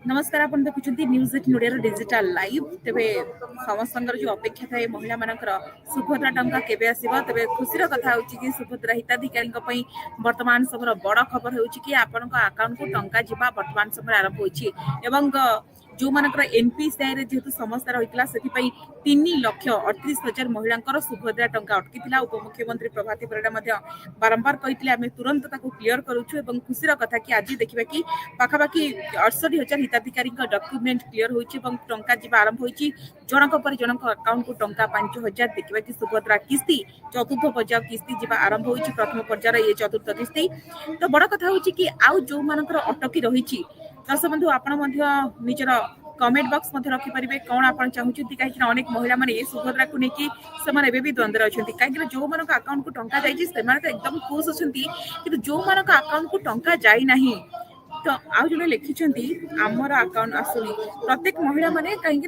नमस्कार आपण देखुଛନ୍ତି news 18 Odia digital live तेबे समस्तंकर जो अपेक्षा थाए महिला मानकर सुभद्रा टंका केबे आसीबा तेबे खुशीर कथा होची कि सुभद्रा हिताधिकारी पई वर्तमान समय बड़ खबर होची कि आपनक अकाउंट को टंका जिबा वर्तमान समय आरंभ होची एवं जो मानकर एनपीसीआई रे जेतु समस्या रहितला सेति पई 3,38,000 महिलांकर सुभद्रा टंका अटकीतिला उपमुख्यमंत्री प्रभाती परिडा मध्य बारंबार कहितले आमे तुरंत ताको क्लियर करूछु एवं खुशीर कथा कि आज देखिबा कि पाखापाखि 68,000 हिताधिकारी डॉक्यूमेंट क्लियर होइछि एवं टंका जिबा आरंभ होइछि जनक पर जनक अकाउंट को टंका 5,000 देखिबा कि सुभद्रा किस्ती चतुर्थ पर्याय किस्ती जिबा आरंभ होइछि प्रथम पर्याय ये चतुर्थ किस्ती तो बड़ कथा होइछि कि आउ जो मानकर अटकी रहिछि दर्शक बंधु आपण मध्य निजर कमेंट बॉक्स मध्य रखि परिबे कोन आपण चाहुछथि काहे अनेक महिला माने सुभद्रा को नेकी समान एबे भी द्वंद्व अछंती काहे जो मानक अकाउंट को टंका जाइछि से माने तो एकदम खुश अछंती कि जो मानक अकाउंट को टंका जाई नाही तो आउ जने लिखिछंती हमर अकाउंट आसुनी प्रत्येक महिला माने काहे